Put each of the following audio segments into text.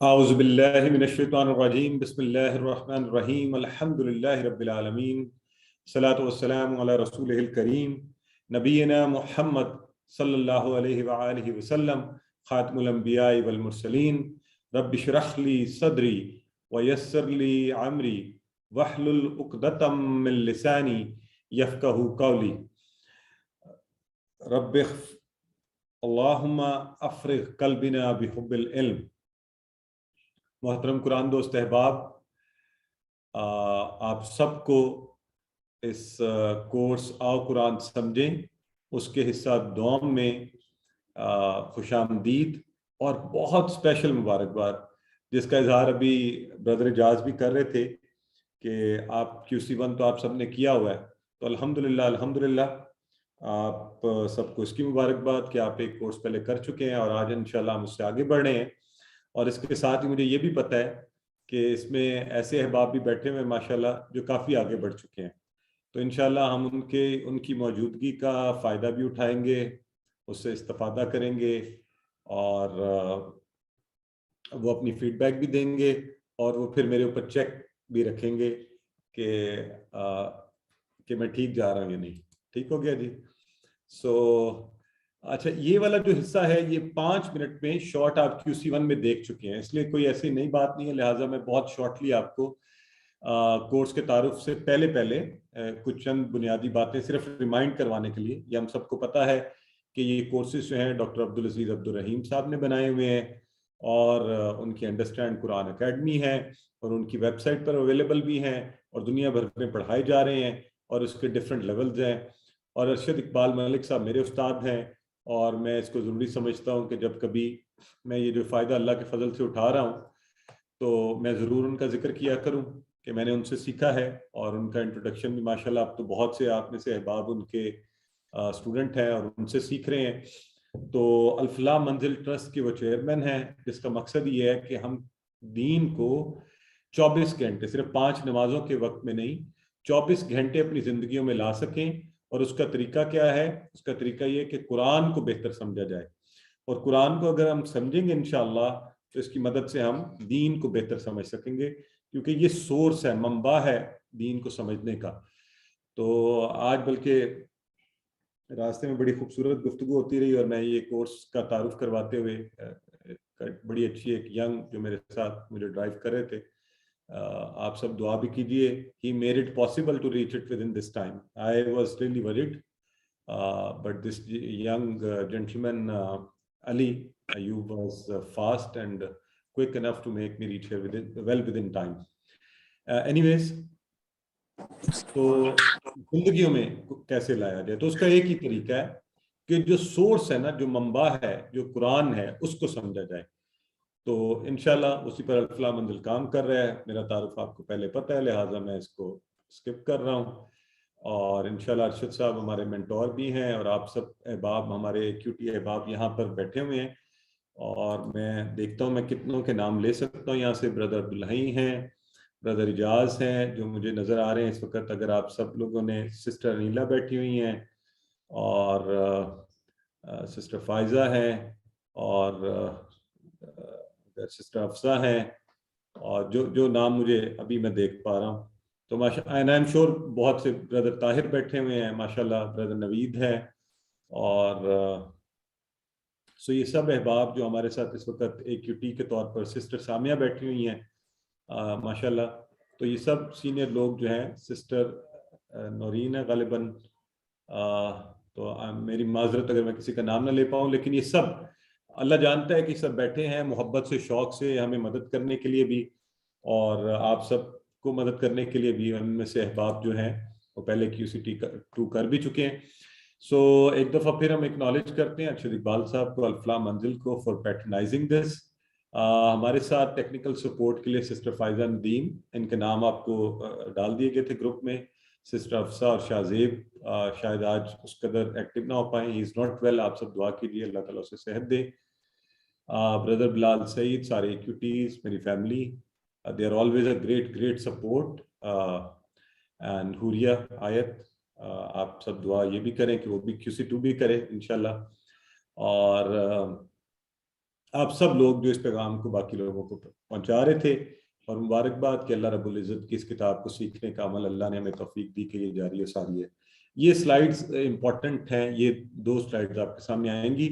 اعوذ باللہ من الشیطان الرجیم بسم اللہ الرحمن الرحیم الحمد للہ رب العالمین الصلاۃ والسلام علی رسولہ الکریم نبینا محمد صلی اللہ علیہ وآلہ وسلم خاتم الانبیاء والمرسلین رب اشرح لی صدری ویسر لی عمری واحلل عقدۃ من لسانی یفقہوا قولی رب اللہم افرغ قلبنا بحب العلم۔ محترم قرآن دوست احباب، آپ سب کو اس کورس آؤ قرآن سمجھیں اس کے حصہ دوم میں خوش آمدید اور بہت اسپیشل مبارکباد، جس کا اظہار ابھی برادر اجاز بھی کر رہے تھے کہ آپ QC1 تو آپ سب نے کیا ہوا ہے، تو الحمدللہ آپ سب کو اس کی مبارکباد کہ آپ ایک کورس پہلے کر چکے ہیں اور آج انشاءاللہ ہم اس سے آگے بڑھ رہے ہیں۔ اور اس کے ساتھ ہی مجھے یہ بھی پتہ ہے کہ اس میں ایسے احباب بھی بیٹھے ہوئے ماشاءاللہ جو کافی آگے بڑھ چکے ہیں، تو انشاءاللہ ہم ان کی موجودگی کا فائدہ بھی اٹھائیں گے، اس سے استفادہ کریں گے اور وہ اپنی فیڈ بیک بھی دیں گے اور وہ پھر میرے اوپر چیک بھی رکھیں گے کہ میں ٹھیک جا رہا ہوں یا نہیں۔ ٹھیک ہو گیا جی؟ اچھا، یہ والا جو حصہ ہے یہ 5 منٹ میں شارٹ آپ QC1 میں دیکھ چکے ہیں، اس لیے کوئی ایسی نئی بات نہیں ہے، لہٰذا میں بہت شارٹلی آپ کو کورس کے تعارف سے پہلے کچھ چند بنیادی باتیں صرف ریمائنڈ کروانے کے لیے۔ یہ ہم سب کو پتہ ہے کہ یہ کورسز جو ہیں ڈاکٹر عبدالعزیز عبدالرحیم صاحب نے بنائے ہوئے ہیں اور ان کی انڈرسٹینڈ قرآن اکیڈمی ہے اور ان کی ویب سائٹ پر اویلیبل بھی ہیں اور دنیا بھر میں پڑھائے جا رہے ہیں اور اس کے ڈفرینٹ لیولز ہیں، اور ارشد اقبال ملک صاحب میرے استاد ہیں اور میں اس کو ضروری سمجھتا ہوں کہ جب کبھی میں یہ جو فائدہ اللہ کے فضل سے اٹھا رہا ہوں تو میں ضرور ان کا ذکر کیا کروں کہ میں نے ان سے سیکھا ہے، اور ان کا انٹروڈکشن بھی ماشاءاللہ اب تو بہت سے آپ میں سے احباب ان کے اسٹوڈنٹ ہیں اور ان سے سیکھ رہے ہیں۔ تو الفلاح منزل ٹرسٹ کے وہ چیئرمین ہیں، جس کا مقصد یہ ہے کہ ہم دین کو 24 گھنٹے صرف 5 نمازوں کے وقت میں نہیں، 24 گھنٹے اپنی زندگیوں میں لا سکیں۔ اور اس کا طریقہ کیا ہے؟ اس کا طریقہ یہ کہ قرآن کو بہتر سمجھا جائے، اور قرآن کو اگر ہم سمجھیں گے انشاءاللہ تو اس کی مدد سے ہم دین کو بہتر سمجھ سکیں گے، کیونکہ یہ سورس ہے، منبع ہے دین کو سمجھنے کا۔ تو آج بلکہ راستے میں بڑی خوبصورت گفتگو ہوتی رہی اور میں یہ کورس کا تعارف کرواتے ہوئے بڑی اچھی ایک ینگ جو میرے ساتھ مجھے ڈرائیو کر رہے تھے، آپ سب دعا بھی کیجئے۔ He made it possible to reach it within this time. I was really worried, but this young gentleman, Ali Ayub, was fast and quick enough to make me reach here within time. Anyways, تو زندگیوں میں کیسے لایا جائے؟ تو اس کا ایک ہی طریقہ ہے کہ جو سورس ہے نا، جو منبع ہے، جو قرآن ہے، اس کو سمجھا جائے۔ تو انشاءاللہ اسی پر الفلاح منزل کام کر رہا ہے۔ میرا تعارف آپ کو پہلے پتہ ہے، لہٰذا میں اس کو سکپ کر رہا ہوں، اور انشاءاللہ ارشد صاحب ہمارے مینٹور بھی ہیں اور آپ سب احباب، ہمارے QT احباب یہاں پر بیٹھے ہوئے ہیں، اور میں دیکھتا ہوں میں کتنوں کے نام لے سکتا ہوں یہاں سے۔ بردر عبدالحی ہیں، بردر اجاز ہیں جو مجھے نظر آ رہے ہیں اس وقت، اگر آپ سب لوگوں نے، سسٹر انیلا بیٹھی ہوئی ہیں اور سسٹر فائزہ ہیں اور سسٹر افسا ہیں، اور جو نام مجھے ابھی میں دیکھ پا رہا ہوں، تو ماشاءاللہ اینڈ آئی ایم شور بہت سے بردر طاہر بیٹھے ہوئے ہیں ماشاءاللہ، بردر نوید ہے، اور سو یہ سب احباب جو ہمارے ساتھ اس وقت AQT کے طور پر، سسٹر سامیہ بیٹھی ہوئی ہیں ماشاءاللہ، تو یہ سب سینئر لوگ جو ہیں، سسٹر نورین ہے غالباً، تو میری معذرت اگر میں کسی کا نام نہ لے پاؤں، لیکن یہ سب اللہ جانتا ہے کہ سب بیٹھے ہیں محبت سے، شوق سے ہمیں مدد کرنے کے لیے بھی، اور آپ سب کو مدد کرنے کے لیے بھی۔ ان میں سے احباب جو ہیں وہ پہلے QC2 کر بھی چکے ہیں۔ سو ایک دفعہ پھر ہم اکنالج کرتے ہیں ارشد اقبال صاحب کو، الفلاح منزل کو، فار پیٹرنائزنگ دس۔ ہمارے ساتھ ٹیکنیکل سپورٹ کے لیے سسٹر فائزہ ندیم، ان کے نام آپ کو ڈال دیے گئے تھے گروپ میں، سسٹر افسا اور شاہ زیب شاید آج اس قدر ایکٹیو نہ ہو پائیں، ہی از ناٹ ویل، آپ سب دعا کیجیے اللہ تعالیٰ اسے صحت دے۔ بردر بلال سعید، سارے EQTs، میری family, they are always a great support، and حوریہ آیت، آپ سب دعا یہ بھی کریں کہ وہ بھی QC2 بھی کرے انشاءاللہ۔ اور آپ سب لوگ جو اس پیغام کو باقی لوگوں کو پہنچا رہے تھے، اور مبارکباد کہ اللہ رب العزت کی اس کتاب کو سیکھنے کا عمل اللہ نے ہمیں توفیق دی کہ یہ جاری و ساری ہے. یہ سلائیڈز امپورٹنٹ ہیں، یہ 2 سلائیڈز آپ کے سامنے آئیں گی.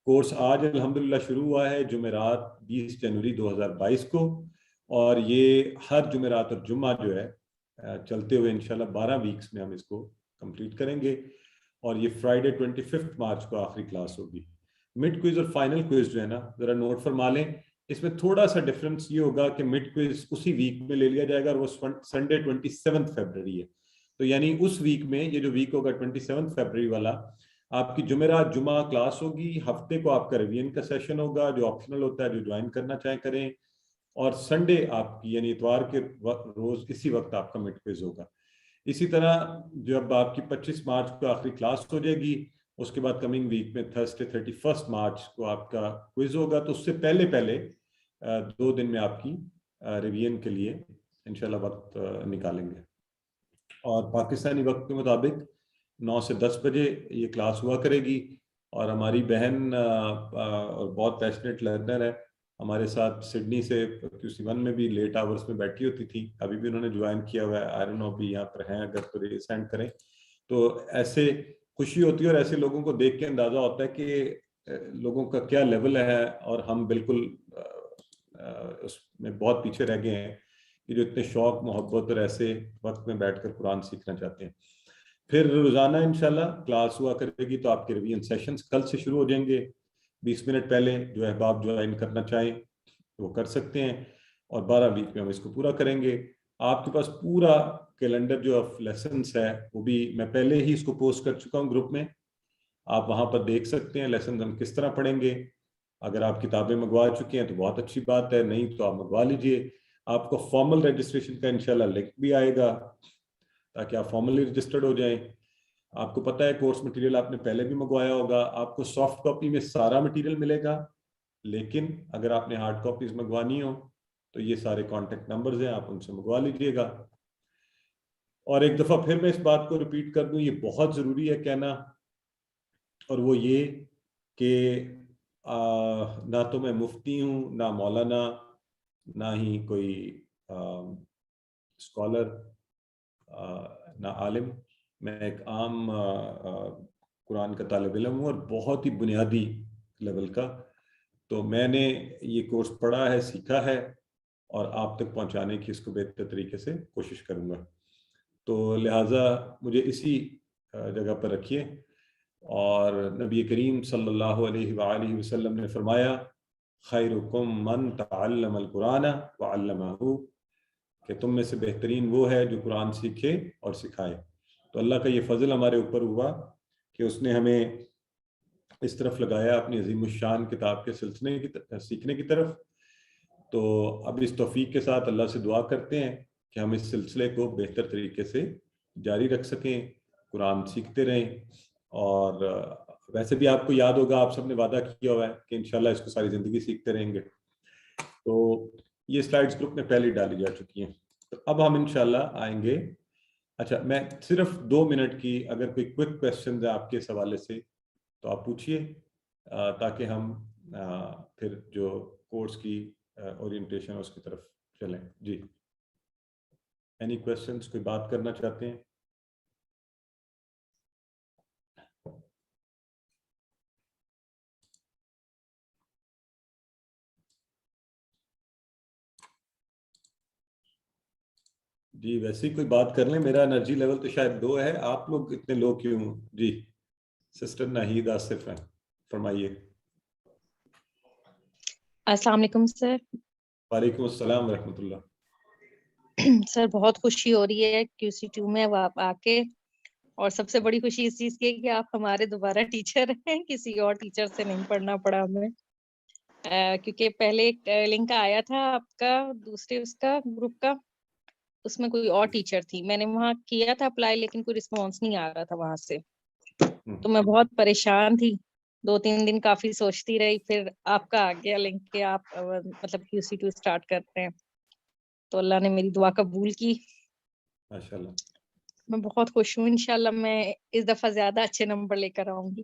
کورس آج الحمدللہ شروع ہوا ہے جمعرات 20 جنوری 2022 کو، اور یہ ہر جمعرات اور جمعہ جو ہے چلتے ہوئے انشاءاللہ 12 ویکس میں ہم اس کو کمپلیٹ کریں گے، اور یہ فرائیڈے 25 مارچ کو آخری کلاس ہوگی. مڈ کوئز اور فائنل کوئز جو ہے نا، ذرا نوٹ فرما لیں، اس میں تھوڑا سا ڈفرنس یہ ہوگا کہ مڈ کوئز اسی ویک میں لے لیا جائے گا، اور وہ سنڈے 27 فیبرری ہے. تو یعنی اس ویک میں، یہ جو ویک ہوگا 27 فیبرری والا، آپ کی جمعرات جمعہ کلاس ہوگی، ہفتے کو آپ کا ریویژن کا سیشن ہوگا جو آپشنل ہوتا ہے، جو جوائن کرنا چاہیں کریں، اور سنڈے آپ کی یعنی اتوار کے روز اسی وقت آپ کا مڈ کوئز ہوگا. اسی طرح جب آپ کی 25 مارچ کو آخری کلاس ہو جائے گی، اس کے بعد کمنگ ویک میں تھرسڈے 31 مارچ کو آپ کا کوئز ہوگا. تو اس سے پہلے 2 دن میں آپ کی ریویژن کے لیے انشاءاللہ وقت نکالیں گے. اور پاکستانی وقت کے مطابق 9 سے 10 بجے یہ کلاس ہوا کرے گی. اور ہماری بہن اور بہت پیشنیٹ لرنر ہے ہمارے ساتھ سڈنی سے QC1 میں بھی لیٹ آورس میں بیٹھی ہوتی تھی، ابھی بھی انہوں نے جوائن کیا ہوا ہے. آئی ڈونٹ نو ابھی یہاں پر ہیں، اگر تو سینڈ کریں. تو ایسے خوشی ہوتی ہے، اور ایسے لوگوں کو دیکھ کے اندازہ ہوتا ہے کہ لوگوں کا کیا لیول ہے، اور ہم بالکل اس میں بہت پیچھے رہ گئے ہیں کہ جو اتنے شوق محبت اور ایسے وقت میں بیٹھ کر قرآن سیکھنا چاہتے ہیں. پھر روزانہ انشاءاللہ کلاس ہوا کرے گی. تو آپ کے ریویژن سیشنز کل سے شروع ہو جائیں گے. 20 منٹ پہلے جو احباب جوائن کرنا چاہیں وہ کر سکتے ہیں، اور 12 ویک میں ہم اس کو پورا کریں گے. آپ کے پاس پورا کیلنڈر جو آف لیسنس ہے وہ بھی میں پہلے ہی اس کو پوسٹ کر چکا ہوں گروپ میں، آپ وہاں پر دیکھ سکتے ہیں لیسنز ہم کس طرح پڑھیں گے. اگر آپ کتابیں منگوا چکے ہیں تو بہت اچھی بات ہے، نہیں تو آپ منگوا لیجئے. آپ کو فارمل رجسٹریشن کا انشاءاللہ لنک بھی آئے گا تاکہ آپ فارملی رجسٹرڈ ہو جائیں. آپ کو پتہ ہے کورس مٹیریل آپ نے پہلے بھی منگوایا ہوگا، آپ کو سافٹ کاپی میں سارا مٹیریل ملے گا، لیکن اگر آپ نے ہارڈ کاپیز منگوانی ہو تو یہ سارے کانٹیکٹ نمبرز ہیں، آپ ان سے منگوا لیجئے گا. اور ایک دفعہ پھر میں اس بات کو ریپیٹ کر دوں، یہ بہت ضروری ہے کہنا، اور وہ یہ کہ نہ تو میں مفتی ہوں، نہ مولانا، نہ ہی کوئی اسکالر، نہ عالم. میں ایک عام قرآن کا طالب علم ہوں، اور بہت ہی بنیادی لیول کا. تو میں نے یہ کورس پڑھا ہے، سیکھا ہے، اور آپ تک پہنچانے کی اس کو بہتر طریقے سے کوشش کروں گا. تو لہٰذا مجھے اسی جگہ پر رکھیے. اور نبی کریم صلی اللہ علیہ وآلہ وسلم نے فرمایا، خیرکم من تعلم القرآن وعلمہ، کہ تم میں سے بہترین وہ ہے جو قرآن سیکھے اور سکھائے. تو اللہ کا یہ فضل ہمارے اوپر ہوا کہ اس نے ہمیں اس طرف لگایا اپنی عظیم الشان کتاب کے سلسلے کی سیکھنے کی طرف. تو اب اس توفیق کے ساتھ اللہ سے دعا کرتے ہیں کہ ہم اس سلسلے کو بہتر طریقے سے جاری رکھ سکیں، قرآن سیکھتے رہیں. اور ویسے بھی آپ کو یاد ہوگا، آپ سب نے وعدہ کیا ہوا ہے کہ انشاءاللہ اس کو ساری زندگی سیکھتے رہیں گے. تو یہ سلائیڈز گروپ میں پہلے ڈالی جا چکی ہیں. تو اب ہم انشاءاللہ آئیں گے. اچھا، میں صرف 2 منٹ کی اگر کوئی کوئک کویسچنز ہیں آپ کے اس حوالے سے تو آپ پوچھیے، تاکہ ہم پھر جو کورس کی اورینٹیشن اس کی طرف چلیں. جی، اینی کویسچنز؟ کوئی بات کرنا چاہتے ہیں؟ جی، ویسے ہی کوئی بات کر لیں. میرا انرجی لیول تو شاید 2 ہے، آپ لوگ اتنے لو کیوں؟ جی، سسٹر ناہید آصف ہیں، فرمائیے. السلام علیکم سر. وعلیکم السلام ورحمۃ اللہ. سر بہت خوشی ہو رہی ہے QC2 میں آپ آ کے، اور سب سے بڑی خوشی اس چیز کی ہے کہ آپ ہمارے دوبارہ ٹیچر ہیں، کسی اور ٹیچر سے نہیں پڑھنا پڑا ہمیں. کیونکہ پہلے ایک لنک آیا تھا آپ کا دوسرے اس کا گروپ کا، اس میں کوئی اور ٹیچر تھی، میں نے وہاں کیا تھا اپلائی لیکن کوئی رسپانس نہیں آ رہا تھا وہاں سے. تو میں بہت پریشان تھی، 2-3 دن کافی سوچتی رہی، پھر آپ کا آ گیا لنک کہ آپ مطلب QC2 اسٹارٹ کرتے ہیں. تو اللہ نے میری دعا قبول کی، ماشاءاللہ. میں بہت خوش ہوں. انشاءاللہ میں اس دفعہ زیادہ اچھے نمبر لے کر آؤں گی.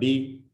D,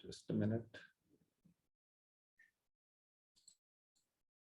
Just a minute.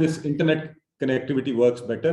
this internet connectivity works better.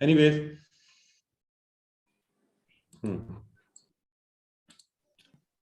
anyways.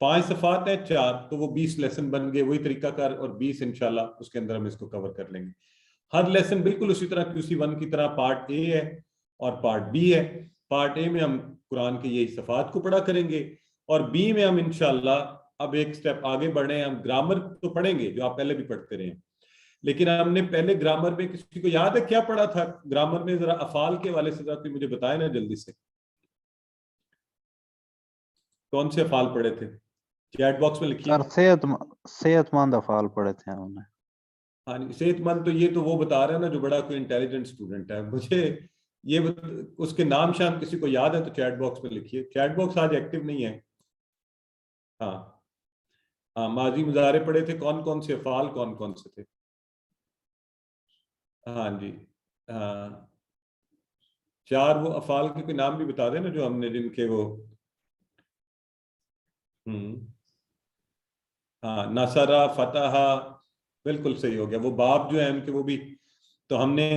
5 صفحات ہیں 4 تو وہ 20 لیسن بن گئے, وہی طریقہ کار, اور 20 انشاءاللہ اس کے اندر ہم اس کو کور کر لیں گے. ہر لیسن بالکل اسی طرح QC1 کی طرح پارٹ اے ہے اور پارٹ بی ہے. پارٹ اے میں ہم قرآن کے یہی صفحات کو پڑھا کریں گے, اور بی میں ہم انشاءاللہ اب ایک سٹیپ آگے بڑھیں, ہم گرامر تو پڑھیں گے جو آپ پہلے بھی پڑھتے رہے ہیں, لیکن ہم نے پہلے گرامر میں, کسی کو یاد ہے کیا پڑھا تھا گرامر میں؟ ذرا افعال کے حوالے سے ذرا کوئی مجھے بتائیں نا جلدی سے, کون سے افعال پڑھے تھے؟ چیٹ باکس میں لکھیے. صحت مند افعال پڑھے تھے ہم نے. ہاں جی, صحت مند تو یہ تو وہ بتا رہے ہیں نا جو بڑا کوئی انٹیلیجنٹ اسٹوڈنٹ ہے. مجھے یہ اس کے نام شام کسی کو یاد ہے تو چیٹ باکس میں لکھیے. چیٹ باکس آج ایکٹیو نہیں ہے. ہاں ہاں, ماضی مضارع پڑھے تھے, کون کون سے افعال کون کون سے تھے؟ ہاں جی, ہاں 4 وہ افعال کے کوئی نام بھی بتا دیں نا جو ہم نے, جن کے وہ ہاں نصرہ, فتح, بالکل صحیح ہو گیا. وہ باب جو ہے ان کے وہ بھی تو ہم نے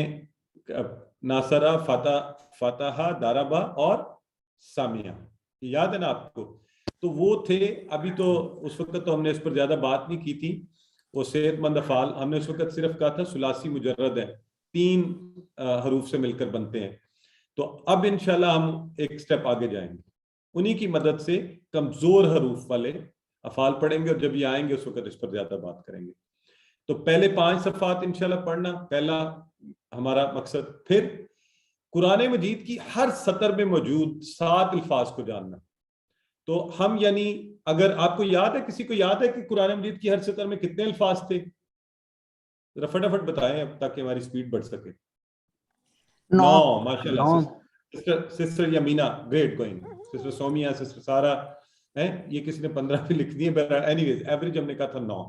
نصرہ, فتح, ضربہ اور سامعہ, یاد ہے نا آپ کو؟ تو وہ تھے. ابھی تو اس وقت تو ہم نے اس پر زیادہ بات نہیں کی تھی. وہ صحت مند افعال ہم نے اس وقت صرف کہا تھا ثلاثی مجرد ہے, 3 حروف سے مل کر بنتے ہیں. تو اب انشاءاللہ ہم ایک سٹیپ آگے جائیں گے, انہی کی مدد سے کمزور حروف والے افعال پڑھیں گے, اور جب یہ آئیں گے اس وقت اس پر زیادہ بات کریں گے. تو پہلے 5 صفحات انشاءاللہ پڑھنا پہلا ہمارا مقصد. پھر قرآن مجید کی ہر سطر میں موجود 7 الفاظ کو جاننا. تو ہم یعنی اگر آپ کو یاد ہے, کسی کو یاد ہے کہ قرآن مجید کی ہر سطر میں کتنے الفاظ تھے؟ ذرا فٹافٹ بتائیں اب تاکہ ہماری سپیڈ بڑھ سکے. 9. ماشاءاللہ sister Yamina, great going. Sister Saumya, sister Sara, یہ کسی نے 15 بھی لکھ دیے. اینی ویز ایوریج ہم نے کہا تھا 9.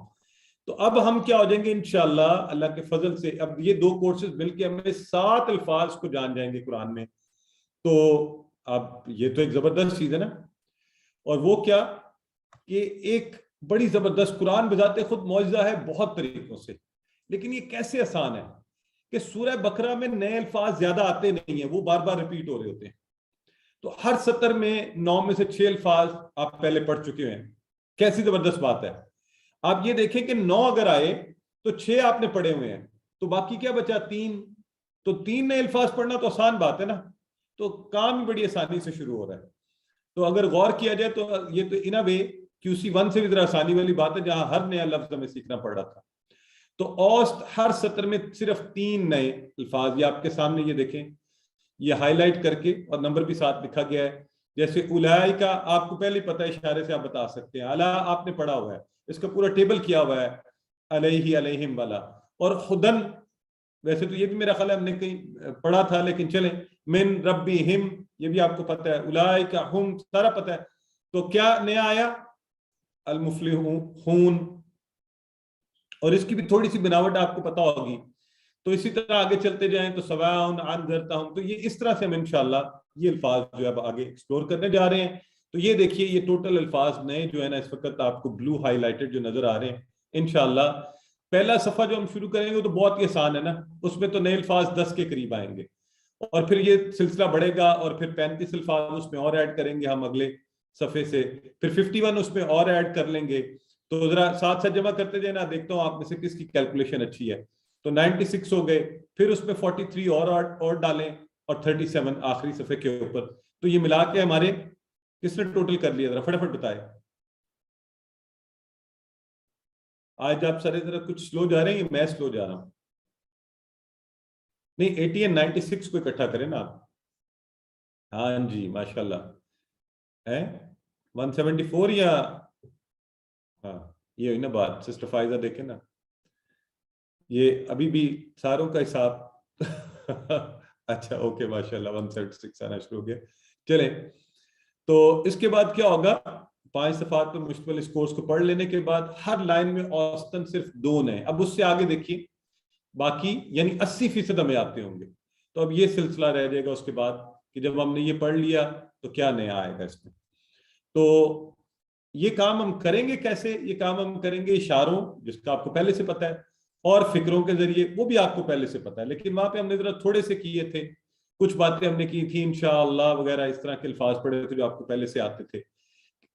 تو اب ہم کیا ہو جائیں گے انشاءاللہ اللہ کے فضل سے, اب یہ 2 کورسز مل کے ہمیں 7 الفاظ کو جان جائیں گے قرآن میں. تو اب یہ تو ایک زبردست چیز ہے نا. اور وہ کیا کہ ایک بڑی زبردست, قرآن بذات خود معجزہ ہے بہت طریقوں سے, لیکن یہ کیسے آسان ہے کہ سورہ بقرہ میں نئے الفاظ زیادہ آتے نہیں ہیں, وہ بار بار ریپیٹ ہو رہے ہوتے ہیں. تو ہر سطر میں 9 میں سے 6 الفاظ آپ پہلے پڑھ چکے ہیں. کیسی زبردست بات ہے. آپ یہ دیکھیں کہ 9 اگر آئے تو 6 آپ نے پڑھے ہوئے ہیں, تو باقی کیا بچا؟ 3. تو 3 نئے الفاظ پڑھنا تو آسان بات ہے نا. تو کام بڑی آسانی سے شروع ہو رہا ہے. تو اگر غور کیا جائے تو یہ تو ان اے وے QC1 سے بھی ذرا آسانی والی بات ہے, جہاں ہر نیا لفظ ہمیں سیکھنا پڑ رہا تھا. تو اوسط ہر سطر میں صرف 3 نئے الفاظ, یہ آپ کے سامنے یہ دیکھیں, یہ ہائی لائٹ کر کے اور نمبر بھی ساتھ لکھا گیا ہے. جیسے اولئک آپ کو پہلے پتہ ہے, اشارے سے آپ بتا سکتے ہیں. الا آپ نے پڑھا ہوا ہے, اس کا پورا ٹیبل کیا ہوا ہے, علیہ علیہم والا. اور خدن ویسے تو یہ بھی میرا خیال ہے ہم نے کہیں پڑھا تھا, لیکن چلیں من ربہم یہ بھی آپ کو پتہ ہے, اولئک ہم سارا پتہ ہے. تو کیا نیا آیا؟ المفلحون, اور اس کی بھی تھوڑی سی بناوٹ آپ کو پتہ ہوگی. تو اسی طرح آگے چلتے جائیں تو سواء انذرتہم. تو یہ اس طرح سے ہم انشاءاللہ یہ الفاظ جو اب آگے ایکسپلور کرنے جا رہے ہیں. تو یہ دیکھیے یہ ٹوٹل الفاظ نئے جو ہے نا اس وقت آپ کو بلو ہائی لائٹڈ جو نظر آ رہے ہیں. انشاءاللہ پہلا صفحہ جو ہم شروع کریں گے وہ تو بہت ہی آسان ہے نا, اس میں تو نئے الفاظ 10 کے قریب آئیں گے, اور پھر یہ سلسلہ بڑھے گا, اور پھر 35 الفاظ اس میں اور ایڈ کریں گے ہم اگلے صفحے سے, پھر 51 اس میں اور ایڈ کر لیں گے. تو ذرا ساتھ ساتھ جمع کرتے جائیں نا, دیکھتا ہوں آپ میں سے کس کی کیلکولیشن اچھی ہے. تو 96 ہو گئے, پھر اس میں 43 اور ڈالیں, اور 37 آخری صفحے کے اوپر. تو یہ ملا کے ہمارے کس نے ٹوٹل کر لیا؟ ذرا فٹافٹ بتائے. آج آپ سارے ذرا کچھ سلو جا رہے ہیں, میں سلو جا رہا ہوں؟ نہیں 80 اور 96 کو اکٹھا کریں نا آپ. ہاں جی ماشاءاللہ ہے 174 یا ہاں یہ ہوئی نا بات. سسٹر فائزہ دیکھیں نا, یہ ابھی بھی ساروں کا حساب اچھا اوکے ماشاءاللہ 176 آنا شروع ہو گیا. چلیں تو اس کے بعد کیا ہوگا, 5 صفحات پر مشتمل اس کورس کو پڑھ لینے کے بعد ہر لائن میں اوسطاً صرف 2 نئے. اب اس سے آگے دیکھیے باقی یعنی 80% ہمیں آتے ہوں گے. تو اب یہ سلسلہ رہ جائے گا اس کے بعد کہ جب ہم نے یہ پڑھ لیا تو کیا نیا آئے گا اس میں. تو یہ کام ہم کریں گے کیسے؟ یہ کام ہم کریں گے اشاروں, جس کا آپ کو پہلے سے پتہ ہے, اور فکروں کے ذریعے, وہ بھی آپ کو پہلے سے پتہ ہے, لیکن وہاں پہ ہم نے ذرا تھوڑے سے کیے تھے, کچھ باتیں ہم نے کی تھی انشاءاللہ وغیرہ, اس طرح کے الفاظ پڑھے تھے جو آپ کو پہلے سے آتے تھے.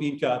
3 4,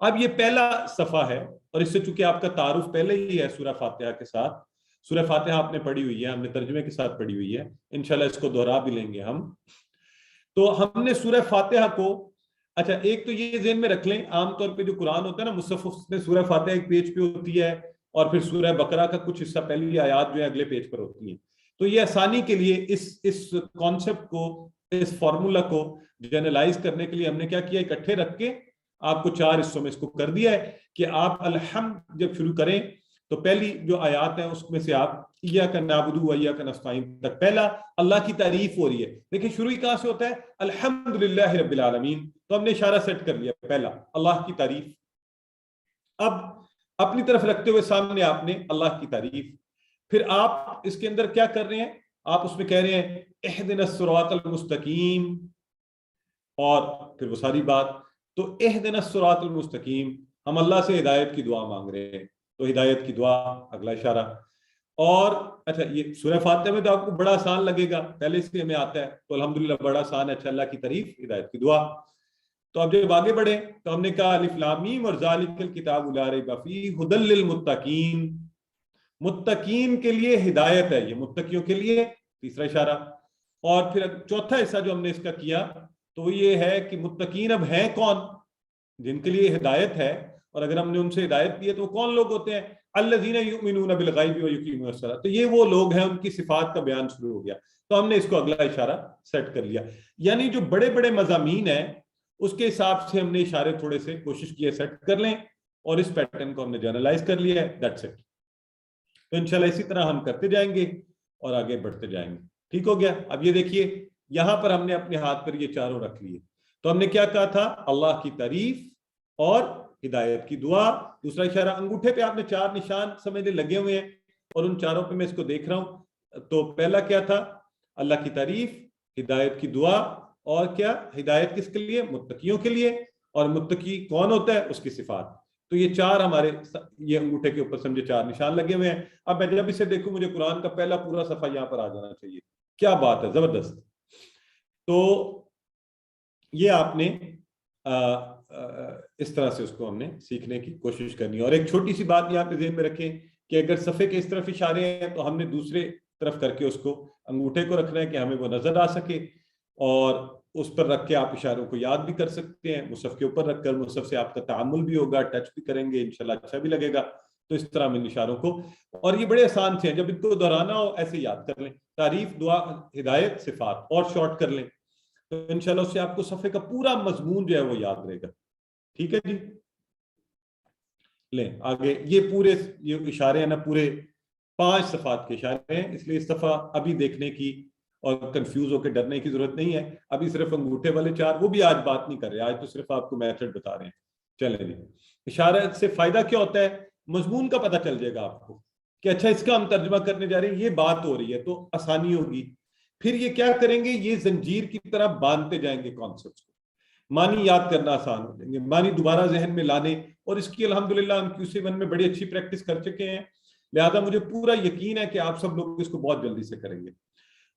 اب یہ پہلا صفحہ ہے اور اس سے چونکہ آپ کا تعارف پہلے ہی ہے سورہ فاتحہ کے ساتھ. سورہ فاتحہ آپ نے پڑھی ہوئی ہے, ہم نے ترجمے کے ساتھ پڑھی ہوئی ہے, انشاءاللہ اس کو دہرا بھی لیں گے ہم. تو ہم نے سورہ فاتحہ کو, اچھا ایک تو یہ ذہن میں رکھ لیں, عام طور پہ جو قرآن ہوتا ہے نا مصحف میں سورہ فاتحہ ایک پیج پہ ہوتی ہے اور پھر سورہ بقرہ کا کچھ حصہ پہلی آیات جو ہے اگلے پیج پر ہوتی ہیں. تو یہ آسانی کے لیے اس کانسیپٹ کو, اس فارمولا کو جنرلائز کرنے کے لیے ہم نے کیا کیا, اکٹھے رکھ کے آپ کو 4 حصوں میں اس کو کر دیا ہے کہ آپ الحمد جب شروع کریں تو پہلی جو آیات ہیں اس میں سے آپ ایاک نعبد و ایاک نستعین تک پہلا اللہ کی تعریف ہو رہی ہے. دیکھیں شروع ہی کہاں سے ہوتا ہے, الحمدللہ رب العالمین. تو ہم نے اشارہ سیٹ کر لیا, پہلا اللہ کی تعریف. اب اپنی طرف رکھتے ہوئے سامنے آپ نے اللہ کی تعریف, پھر آپ اس کے اندر کیا کر رہے ہیں, آپ اس میں کہہ رہے ہیں اہدنا الصراط المستقیم, اور پھر وہ ساری بات. تو اہدنا الصراط المستقیم, ہم اللہ سے ہدایت کی دعا مانگ رہے ہیں, تو ہدایت کی دعا اگلا اشارہ. اور اچھا یہ سورہ فاتحہ میں تو آپ کو بڑا آسان لگے گا, پہلے سے ہمیں آتا ہے, تو الحمدللہ بڑا آسان ہے. اچھا اللہ کی تعریف, ہدایت کی دعا. تو اب جب آگے بڑھے تو ہم نے کہا الف لام میم اور ذالک الکتاب لا ریب فیہ ھدی للمتقین, متقین کے لیے ہدایت ہے, یہ متقیوں کے لیے, تیسرا اشارہ. اور پھر چوتھا حصہ جو ہم نے اس کا کیا تو وہ یہ ہے کہ متقین اب ہیں کون, جن کے لیے ہدایت ہے, اور اگر ہم نے ان سے ہدایت کی ہے تو وہ کون لوگ ہوتے ہیں, الذین یؤمنون بالغیب ویقیمون الصلاۃ. تو یہ وہ لوگ ہیں, ان کی صفات کا بیان شروع ہو گیا. تو ہم نے اس کو اگلا اشارہ سیٹ کر لیا. یعنی جو بڑے بڑے مضامین ہیں اس کے حساب سے ہم نے اشارے تھوڑے سے کوشش کی ہے سیٹ کر لیں, اور اس پیٹرن کو ہم نے جنرلائز کر لیا ہے. That's it. تو انشاءاللہ اسی طرح ہم کرتے جائیں گے اور آگے بڑھتے جائیں گے. ٹھیک ہو گیا. اب یہ دیکھیے یہاں پر ہم نے اپنے ہاتھ پر یہ چاروں رکھ لیے. تو ہم نے کیا کہا تھا, اللہ کی تعریف اور ہدایت کی دعا. دوسرا اشارہ انگوٹھے پہ آپ نے 4 نشان سمجھنے لگے ہوئے ہیں, اور ان چاروں پہ میں اس کو دیکھ رہا ہوں. تو پہلا کیا تھا, اللہ کی تعریف, ہدایت کی دعا, اور کیا ہدایت کس کے لیے, متقیوں کے لیے, اور متقی کون ہوتا ہے, اس کی صفات. تو یہ 4 ہمارے یہ انگوٹھے کے اوپر سمجھے 4 نشان لگے ہوئے ہیں. اب میں جب اسے دیکھوں مجھے قرآن کا پہلا پورا صفحہ یہاں پر آ جانا چاہیے. کیا بات ہے, زبردست. تو یہ آپ نے اس طرح سے اس کو ہم نے سیکھنے کی کوشش کرنی ہے. اور ایک چھوٹی سی بات یہاں پہ ذہن میں رکھیں کہ اگر صفحے کے اس طرف اشارے ہیں تو ہم نے دوسرے طرف کر کے اس کو انگوٹھے کو رکھنا ہے کہ ہمیں وہ نظر آ سکے, اور اس پر رکھ کے آپ اشاروں کو یاد بھی کر سکتے ہیں. مصحف کے اوپر رکھ کر مصحف سے آپ کا تعامل بھی ہوگا, ٹچ بھی کریں گے, انشاءاللہ اچھا بھی لگے گا. تو اس طرح میں اشاروں کو, اور یہ بڑے آسان سے ہیں, جب ان کو دہرانا ہو ایسے یاد کر لیں, تعریف, دعا, ہدایت, صفات, اور شارٹ کر لیں. تو انشاءاللہ اس سے آپ کو صفحے کا پورا مضمون جو ہے وہ یاد رہے گا. ٹھیک ہے جی. لیں آگے, یہ پورے یہ اشارے ہیں نا, پورے 5 صفات کے اشارے ہیں, اس لیے اس دفعہ ابھی دیکھنے کی اور کنفیوز ہو کے ڈرنے کی ضرورت نہیں ہے. ابھی صرف انگوٹھے والے 4 وہ بھی آج بات نہیں کر رہے, آج تو صرف آپ کو میتھڈ بتا رہے ہیں. چلیں جی. اشارہ سے فائدہ کیا ہوتا ہے, مضمون کا پتہ چل جائے گا آپ کو کہ اچھا اس کا ہم ترجمہ کرنے جا رہے ہیں, یہ بات ہو رہی ہے, تو آسانی ہوگی. پھر یہ کیا کریں گے, یہ زنجیر کی طرح باندھتے جائیں گے کانسیپٹس کو, معنی یاد کرنا آسان ہو جائیں گے, معنی دوبارہ ذہن میں لانے, اور اس کی الحمدللہ ہم QC1 میں بڑی اچھی پریکٹس کر چکے ہیں. لہذا مجھے پورا یقین ہے کہ آپ سب لوگ اس کو بہت جلدی سے کریں گے.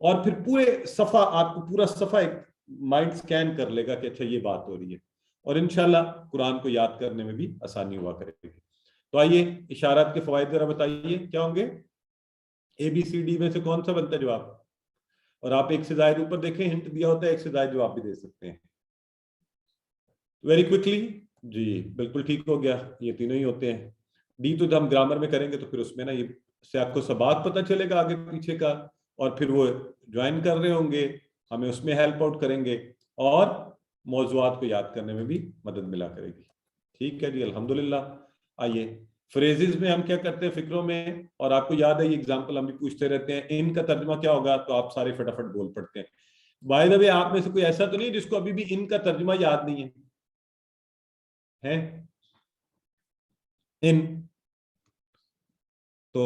اور پھر پورے صفحہ, آپ کو پورا صفحہ ایک مائنڈ سکین کر لے گا کہ اچھا یہ بات ہو رہی ہے, اور انشاءاللہ قرآن کو یاد کرنے میں بھی آسانی ہوا کرے گی. تو آئیے اشارات کے فوائد ذرا بتائیے کیا ہوں گے. ABCD میں سے کون سا بنتا ہے جواب, اور آپ ایک سے زائد اوپر دیکھیں, ہنٹ دیا ہوتا ہے, ایک سے زائد جواب بھی دے سکتے ہیں ویری کوئکلی. جی بالکل ٹھیک ہو گیا, یہ تینوں ہی ہوتے ہیں. ڈی تو ہم گرامر میں کریں گے تو پھر اس میں نا یہ سے آپ کو سباق پتہ چلے گا آگے پیچھے کا, اور پھر وہ جوائن کر رہے ہوں گے, ہمیں اس میں ہیلپ آؤٹ کریں گے, اور موضوعات کو یاد کرنے میں بھی مدد ملا کرے گی. ٹھیک ہے جی, الحمدللہ. آئیے فریزز میں ہم کیا کرتے ہیں فکروں میں, اور آپ کو یاد ہے یہ ایگزامپل ہم بھی پوچھتے رہتے ہیں, ان کا ترجمہ کیا ہوگا, تو آپ سارے فٹافٹ بول پڑتے ہیں. بائی دا وے آپ میں سے کوئی ایسا تو نہیں جس کو ابھی بھی ان کا ترجمہ یاد نہیں ہے ان؟ تو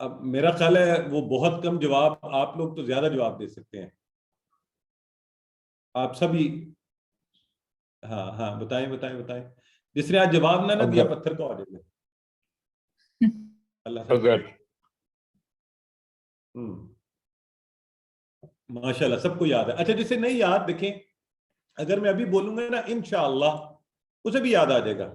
اب میرا خیال ہے وہ بہت کم جواب, آپ لوگ تو زیادہ جواب دے سکتے ہیں. آپ سبھی ہاں بتائیں بتائیں بتائیں. جس نے آج جواب نہ دیا پتھر کو آ جائے گا. اللہ ماشاءاللہ سب کو یاد ہے. اچھا جسے نہیں یاد, دیکھیں اگر میں ابھی بولوں گا نا انشاءاللہ, اسے بھی یاد آ جائے گا.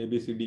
ABCD।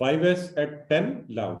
5S at 10 loud,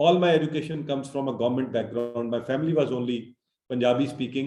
all my education comes from a government background, my family was only Punjabi speaking,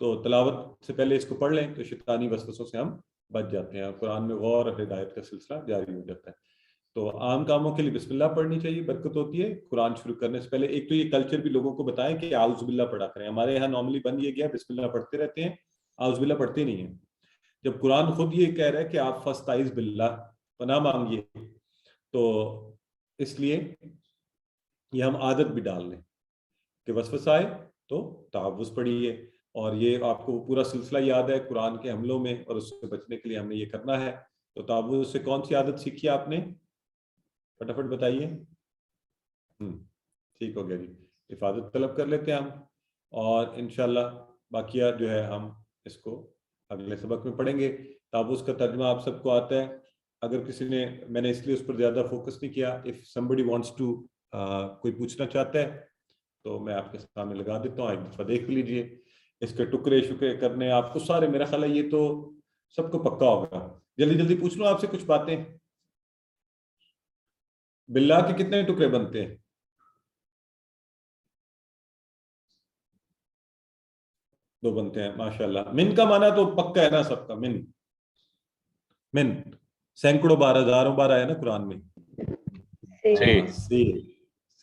تو تلاوت سے پہلے اس کو پڑھ لیں تو شیطانی وسوسوں سے ہم بچ جاتے ہیں. قرآن میں غور اور ہدایت کا سلسلہ جاری ہو جاتا ہے. تو عام کاموں کے لیے بسم اللہ پڑھنی چاہیے, برکت ہوتی ہے. قرآن شروع کرنے سے پہلے ایک تو یہ کلچر بھی لوگوں کو بتائیں کہ اعوذ باللہ پڑھا کریں. ہمارے یہاں نارملی بن یہ گیا بسم اللہ پڑھتے رہتے ہیں, اعوذ باللہ پڑھتے نہیں ہیں, جب قرآن خود یہ کہہ رہا ہے کہ آپ فاستعذ باللہ, پناہ مانگیے. تو اس لیے یہ ہم عادت بھی ڈال لیں کہ وسوسہ آئے تو تعوذ پڑھیے. اور یہ آپ کو پورا سلسلہ یاد ہے قرآن کے حملوں میں, اور اس سے بچنے کے لیے ہم نے یہ کرنا ہے. تو تعوذ سے کون سی عادت سیکھی آپ نے, فٹافٹ بتائیے. ٹھیک ہو گیا جی, حفاظت طلب کر لیتے ہیں ہم, اور انشاءاللہ باقیہ جو ہے ہم اس کو اگلے سبق میں پڑھیں گے. تعوذ کا ترجمہ آپ سب کو آتا ہے. اگر کسی نے, میں نے اس لیے اس پر زیادہ فوکس نہیں کیا, if somebody wants to کوئی پوچھنا چاہتا ہے تو میں آپ کے سامنے لگا دیتا ہوں, ایک دفعہ دیکھ لیجئے. اس کے ٹکڑے شکڑے کرنے آپ کو سارے, میرا خیال ہے یہ تو سب کو پکا ہوگا. جلدی جلدی پوچھ لوں آپ سے کچھ باتیں. باللہ کے کتنے ٹکڑے بنتے ہیں؟ دو بنتے ہیں, ماشاءاللہ. من کا معنی تو پکا ہے نا سب کا, من من سینکڑوں بار, ہزاروں بار آیا نا قرآن میں.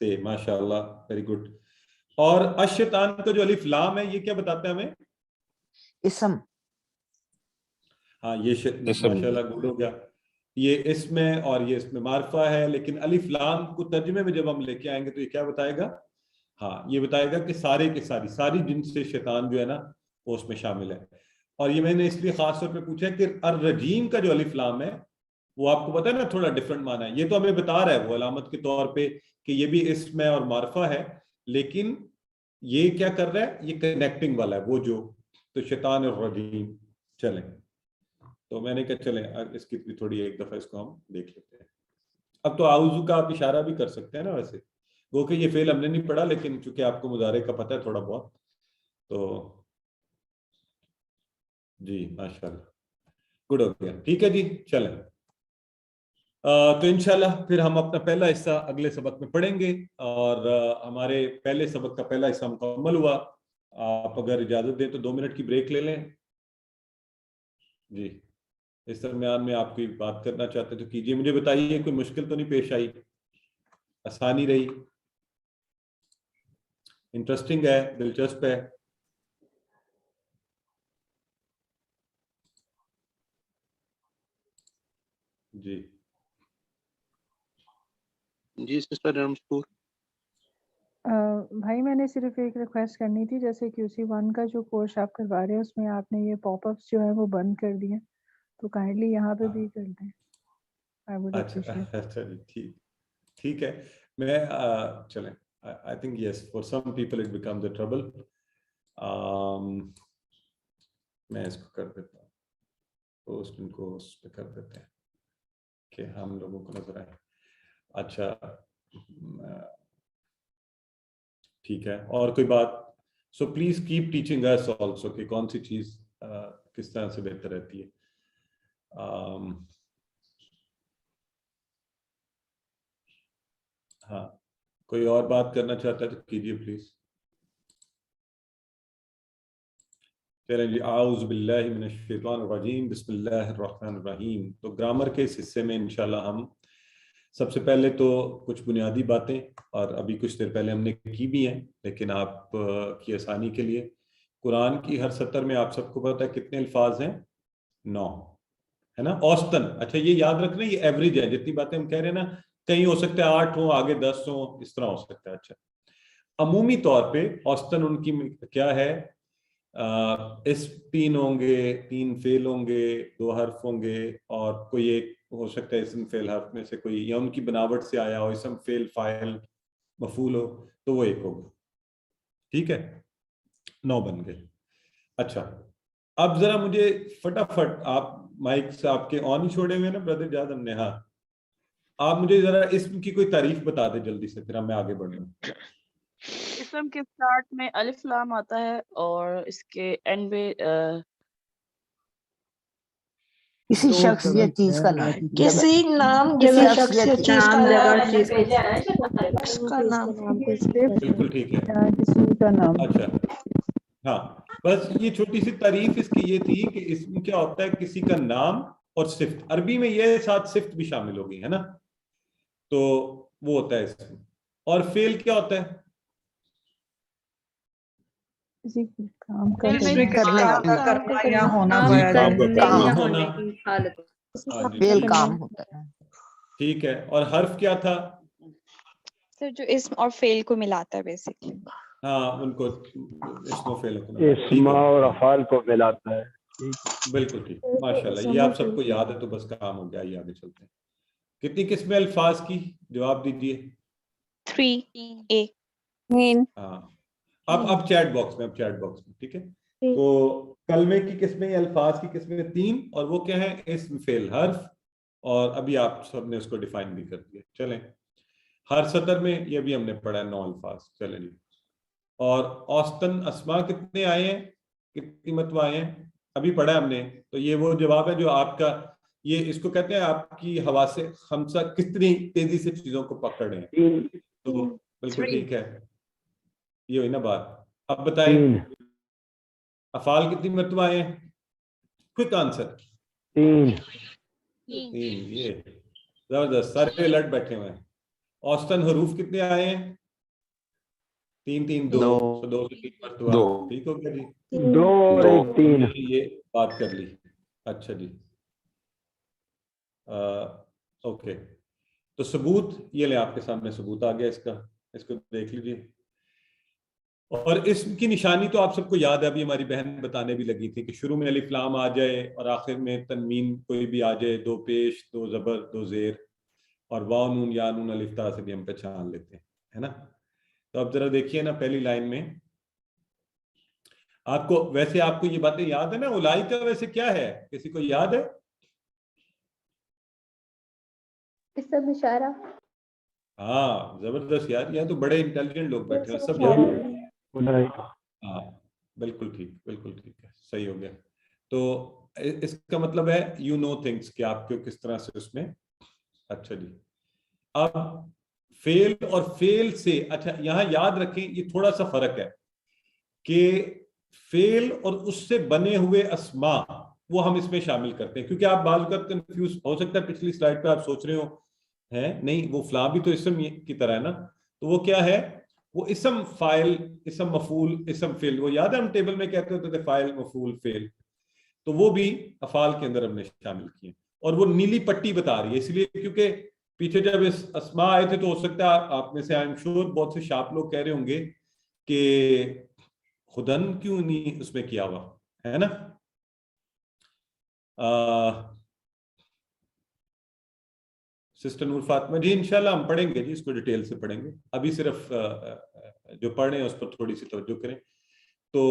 سے ماشاءاللہ, ویری گڈ. اور الشیطان کا جو الف لام ہے یہ کیا بتاتا ہے ہمیں؟ اسم. ہاں یہ ماشاءاللہ گڈ ہو گیا. یہ اسم ہے اور یہ اسم معرفہ ہے, لیکن الف لام کو ترجمے میں جب ہم لے کے آئیں گے تو یہ کیا بتائے گا؟ ہاں یہ بتائے گا کہ سارے کے ساری جن سے شیطان جو ہے نا وہ اس میں شامل ہے. اور یہ میں نے اس لیے خاص طور پہ پوچھا کہ الرجیم کا جو الف لام ہے وہ آپ کو پتا ہے نا تھوڑا ڈفرنٹ معنی ہے. یہ تو ہمیں بتا رہا ہے وہ علامت کے طور پہ کہ یہ بھی اسم ہے اور معرفہ ہے, لیکن یہ کیا کر رہا ہے, یہ کنیکٹنگ والا ہے وہ جو. تو شیطان الرجیم. چلیں تو میں نے کہا چلیں اس کی بھی تھوڑی ایک دفعہ اس کو ہم دیکھ لیتے ہیں. اب تو اعوذ کا آپ اشارہ بھی کر سکتے ہیں نا ویسے, وہ کہ یہ فعل ہم نے نہیں پڑھا, لیکن چونکہ آپ کو مضارع کا پتہ ہے تھوڑا بہت, تو جی ماشاءاللہ گڈ ہو گیا. ٹھیک ہے جی, چلیں. تو انشاءاللہ پھر ہم اپنا پہلا حصہ اگلے سبق میں پڑھیں گے, اور ہمارے پہلے سبق کا پہلا حصہ مکمل ہوا. آپ اگر اجازت دیں تو 2 منٹ کی بریک لے لیں. جی اس درمیان میں آپ کوئی بات کرنا چاہتے تو کیجیے, مجھے بتائیے کوئی مشکل تو نہیں پیش آئی, آسانی رہی, انٹرسٹنگ ہے, دلچسپ ہے؟ جی جی سسٹر رمسپور. بھائی میں نے صرف ایک ریکویسٹ کرنی تھی, جیسے QC1 کا جو کورس آپ کروا رہے ہیں اس میں آپ نے یہ پاپ اپس جو ہے وہ بند کر دیے, تو کائنڈلی یہاں پہ بھی کر دیں. اچھا ٹھیک ہے. میں چلیں, I think yes for some people it becomes a trouble. میں اس کو کر دیتا ہوں, پوسٹ ان کو اس پہ کر دیتے ہیں کہ ہم لوگوں کو نظر آئے. اچھا ٹھیک ہے, اور کوئی بات؟ So please keep teaching us also کہ کون سی چیز کس طرح سے بہتر رہتی ہے. ہاں کوئی اور بات کرنا چاہتا ہے تو کیجیے پلیز. چلیں جی, اعوذ باللہ من الشیطان الرجیم, بسم اللہ الرحمن الرحیم. تو گرامر کے اس حصے میں انشاءاللہ ہم سب سے پہلے تو کچھ بنیادی باتیں, اور ابھی کچھ دیر پہلے ہم نے کی بھی ہیں, لیکن آپ کی آسانی کے لیے قرآن کی ہر سطر میں آپ سب کو پتہ ہے کتنے الفاظ ہیں؟ 9 ہے نا, اوسطن. اچھا یہ یاد رکھنا یہ ایوریج ہے, جتنی باتیں ہم کہہ رہے ہیں نا, کہیں ہو سکتا ہے 8 ہوں, آگے 10 ہوں, اس طرح ہو سکتا ہے. اچھا عمومی طور پہ اوسطن ان کی کیا ہے, اس 3 ہوں گے, 3 فعل ہوں گے, 2 حرف ہوں گے, اور کوئی ایک ہو سکتا ہے اسم فعل حرف میں سے کوئی, یا ان کی بناوٹ سے آیا ہو, اسم فعل فاعل مفعول ہو, تو وہ ایک ہوگا. ٹھیک ہے, 9 بن گئے. اچھا اب ذرا مجھے فٹافٹ, آپ مائک سے آپ کے آن ہی چھوڑے ہوئے نا بردر جاد ہم نے, ہاں آپ مجھے ذرا اسم کی کوئی تعریف بتا دیں جلدی سے, پھر میں آگے بڑھوں. اسم کے اسٹارٹ میں الف لام آتا ہے, اور اس کے اینڈ میں کسی شخص یا چیز کا نام, کسی نام جگہ شخص یا چیز کا نام, اس کا نام. بالکل ٹھیک ہے. کسی کا نام. اچھا ہاں بس یہ چھوٹی سی تعریف اس کی یہ تھی کہ اس میں کیا ہوتا ہے کسی کا نام اور صفت، عربی میں یہ ساتھ صفت بھی شامل ہو گئی ہے نا، تو وہ ہوتا ہے اس میں. اور فعل کیا ہوتا ہے؟ کسی کام کا فعل میں کرنا یا ہونا جی وغیرہ کام کا کام کرنا ہونے ہونا. ہاں جی فعل ٹھیک کام ہے ہوتا ہے. ٹھیک ہے. اور حرف کیا تھا؟ سر جو اسم اور فعل کو ملاتا ہے بیسکلی. ہاں ان کو اسم و فعل کو ملاتا ہے. اسما اور افعال کو ملاتا ہے. بالکل ٹھیک، ماشاءاللہ یہ آپ سب کو یاد ہے تو بس کام ہو گیا. یہ آگے چلتے ہیں. کتنی قسمیں الفاظ کی؟ جواب دیجئے. 3 ہاں اب چیٹ باکس میں ٹھیک ہے. تو کلمے کی قسمیں، الفاظ کی قسمیں 3، اور وہ کیا ہے؟ اسم، فعل، حرف. اور ابھی آپ سب نے اس کو ڈیفائن بھی کر دیا. چلیں ہر سطر میں یہ بھی ہم نے پڑھا ہے 9 الفاظ. چلیں جی. اور اوسطاً اسماء کتنے آئے ہیں، کتنی مرتبہ آئے ہیں؟ ابھی پڑھا ہے ہم نے. تو یہ وہ جواب ہے جو آپ کا، یہ اس کو کہتے ہیں آپ کی حواس خمسہ کتنی تیزی سے چیزوں کو پکڑ رہے ہیں. تو بالکل ٹھیک ہے، یہ ہوئی نا بات. اب بتائیں افعال کتنی مرتبہ آئے ہیں؟ Quick answer. 3. 3. یہ زبردست، سارے الرٹ بیٹھے ہوئے ہیں. اوسطاً حروف کتنے آئے ہیں؟ 3 3 2 2 سے 3 مرتبہ. ٹھیک ہو گیا جی. 2 اور 3. یہ بات کر لی. اچھا جی اوکے. تو ثبوت یہ لیں، آپ کے سامنے ثبوت آ گیا اس کا، اس کو دیکھ لیجیے. اور اسم کی نشانی تو آپ سب کو یاد ہے، ابھی ہماری بہن بتانے بھی لگی تھی کہ شروع میں الف لام آ جائے اور آخر میں تنوین کوئی بھی آ جائے، 2 پیش 2 زبر 2 زیر، اور واو نون یا نون الف تا سے بھی ہم پہچان لیتے ہیں، ہے نا. تو اب ذرا دیکھیے نا پہلی لائن میں آپ کو، ویسے آپ کو یہ باتیں یاد ہے نا؟ اولائی کا ویسے کیا ہے، کسی کو یاد ہے؟ اسم اشارہ. ہاں زبردست یار، یہاں تو بڑے انٹیلیجنٹ لوگ بیٹھے ہیں، سب یاد ہے. ہاں بالکل ٹھیک، بالکل ٹھیک ہے، صحیح ہو گیا. تو اس کا مطلب ہے یو نو تھنگس، کہ آپ کو کس طرح سے اس میں. اچھا جی. اب فعل اور فعل سے، اچھا یہاں یاد رکھیں یہ تھوڑا سا فرق ہے کہ فعل اور اس سے بنے ہوئے اسماء وہ ہم اس میں شامل کرتے ہیں، کیونکہ آپ بعض اوقات کنفیوز ہو سکتا ہے. پچھلی سلائیڈ پہ آپ سوچ رہے ہو ہے نہیں وہ فلاں بھی تو اسم کی طرح ہے نا، تو وہ کیا ہے؟ وہ اسم فاعل، اسم مفعول، اسم فعل. وہ یاد ہے ہم ٹیبل میں کہتے ہوتے تھے فاعل مفعول فعل، تو وہ بھی افعال کے اندر ہم نے شامل کیے. اور وہ نیلی پٹی بتا رہی ہے اس لیے کیونکہ پیچھے جب اس اسماء آئے تھے تو ہو سکتا ہے آپ میں سے آئی ایم شور بہت سے شارپ لوگ کہہ رہے ہوں گے کہ خدن کیوں نہیں اس میں کیا ہوا ہے نا. سسٹر نور فاطمہ جی انشاءاللہ ہم پڑھیں گے جی، اس کو ڈیٹیل سے پڑھیں گے. ابھی صرف جو پڑھ رہے ہیں اس پر تھوڑی سی توجہ کریں. تو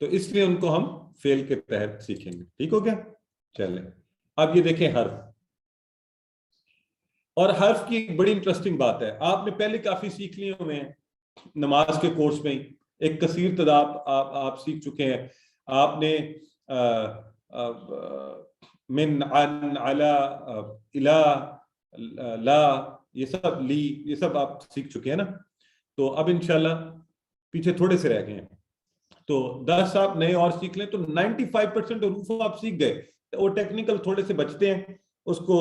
اس لیے ان کو ہم فعل کے تحت سیکھیں گے. ٹھیک ہو گیا؟ چلیں اب یہ دیکھیں حرف. اور حرف کی ایک بڑی انٹرسٹنگ بات ہے، آپ نے پہلے کافی سیکھ لیے ہوئے ہیں نماز کے کورس میں، ایک کثیر تعداد آپ سیکھ چکے ہیں. آپ نے من، عن، علی، الی، لا، یہ سب، لی، یہ سب آپ سیکھ چکے ہیں نا. تو اب انشاءاللہ پیچھے تھوڑے سے رہ گئے ہیں، تو 10 آپ نئے اور سیکھ لیں تو 95% حروف آپ سیکھ گئے. وہ ٹیکنیکل تھوڑے سے بچتے ہیں، اس کو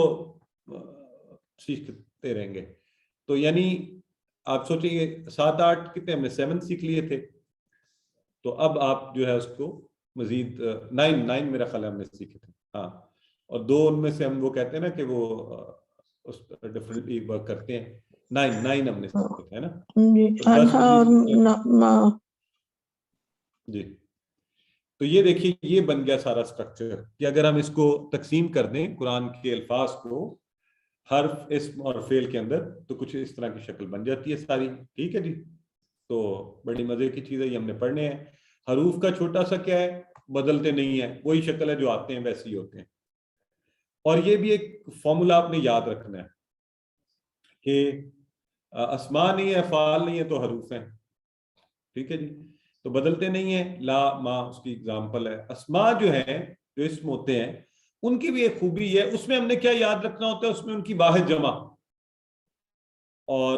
سیکھتے رہیں گے. تو یعنی آپ سوچیں گے 7 8 کتنے ہم نے 7 سیکھ لیے تھے، تو اب آپ جو ہے اس کو مزید 9 میرا خیال ہم نے سیکھے تھے. ہاں اور 2 ان میں سے ہم وہ کہتے ہیں نا کہ وہ اس ڈیفرنٹلی ورک کرتے ہیں. 9 ہم نے سیکھے ہے نا. جی تو یہ دیکھیے یہ بن گیا سارا سٹرکچر کہ اگر ہم اس کو تقسیم کر دیں قرآن کے الفاظ کو حرف، اسم اور فعل کے اندر، تو کچھ اس طرح کی شکل بن جاتی ہے ساری. ٹھیک ہے جی. تو بڑی مزے کی چیز ہے، یہ ہم نے پڑھنے ہیں. حروف کا چھوٹا سا کیا ہے، بدلتے نہیں ہیں، وہی شکل ہے جو آتے ہیں ویسے ہی ہوتے ہیں. اور یہ بھی ایک فارمولا آپ نے یاد رکھنا ہے کہ اسماء نہیں ہے، افعال نہیں ہے تو حروف ہیں. ٹھیک ہے جی. تو بدلتے نہیں ہیں. لا، ما اس کی اگزامپل ہے. اسماء جو ہیں، جو اسم ہوتے ہیں، ان کی بھی ایک خوبی ہے، اس میں ہم نے کیا یاد رکھنا ہوتا ہے، اس میں ان کی واحد جمع اور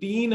3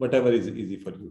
whatever is easy for you।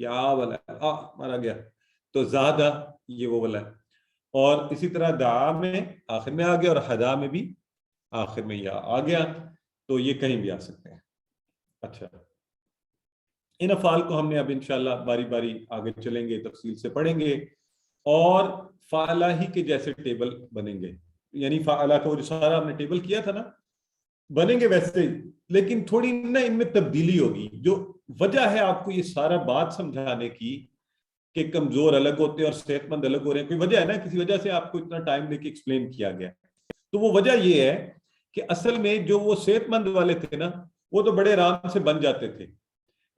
یا والا مارا گیا تو زادہ یہ وہ والا ہے. اور اسی طرح دعا میں آخر میں آ گیا اور ہدا میں بھی آخر میں یا آ گیا, تو یہ کہیں بھی آ سکتے ہیں. اچھا, ان افعال کو ہم نے اب انشاءاللہ باری باری آگے چلیں گے, تفصیل سے پڑھیں گے, اور فعلہ ہی کے جیسے ٹیبل بنیں گے. یعنی فعلہ کا وہ جو سارا ہم نے ٹیبل کیا تھا نا, بنیں گے ویسے, لیکن تھوڑی نا ان میں تبدیلی ہوگی. جو وجہ ہے آپ کو یہ سارا بات سمجھانے کی کہ کمزور الگ ہوتے ہیں اور صحت مند الگ ہو رہے ہیں, کوئی وجہ ہے نا, کسی وجہ سے آپ کو اتنا ٹائم لے کے ایکسپلین کیا گیا. تو وہ وجہ یہ ہے کہ اصل میں جو وہ صحت مند والے تھے نا, وہ تو بڑے آرام سے بن جاتے تھے.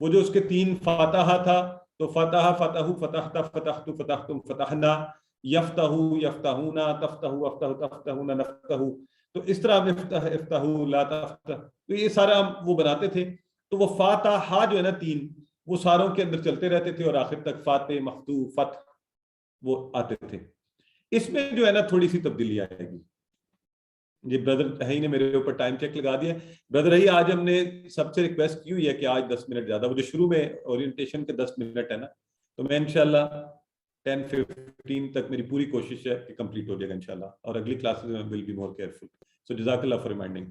وہ جو اس کے 3 فاتحہ تھا, تو فاتحہ فتحو فتحت فتحت فتحتم فتحنا, یفتحو یفتحونا تفتحو افتحو تفتحون نفتحو, تو اس طرح افتح افتحو لا تفتح, تو یہ سارا وہ بناتے تھے. تو وہ فاتحہ جو ہے نا 3, وہ ساروں کے اندر چلتے رہتے تھے اور آخر تک فاتح مفتوح فتح وہ آتے تھے. اس میں جو ہے نا تھوڑی سی تبدیلی آئے گی. یہ بردر ہی نے میرے اوپر ٹائم چیک لگا دیا. بردر ہی آج ہم نے سب سے ریکویسٹ کی ہوئی ہے کہ آج 10 منٹ زیادہ, وہ جو شروع میں اورینٹیشن کے 10 منٹ ہے نا, تو میں انشاءاللہ 10-15 تک میری پوری کوشش ہے کہ کمپلیٹ ہو جائے گا انشاءاللہ, اور اگلی کلاسز میں ول بی مور کیئرفل. سو جزاک اللہ فار ریمائنڈنگ.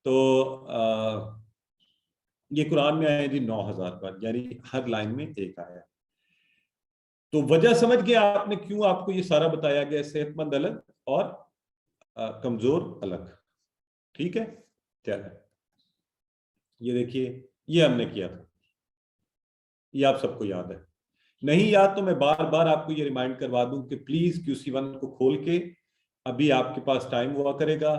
تو یہ قرآن میں آئے جی 9000 بار, یعنی ہر لائن میں ایک آیا. تو وجہ سمجھ گیا آپ نے کیوں آپ کو یہ سارا بتایا گیا, صحت مند الگ اور کمزور الگ. ٹھیک ہے, چلیں یہ دیکھیے, یہ ہم نے کیا تھا, یہ آپ سب کو یاد ہے. نہیں یاد تو میں بار بار آپ کو یہ ریمائنڈ کروا دوں کہ پلیز QC1 کو کھول کے, ابھی آپ کے پاس ٹائم ہوا کرے گا.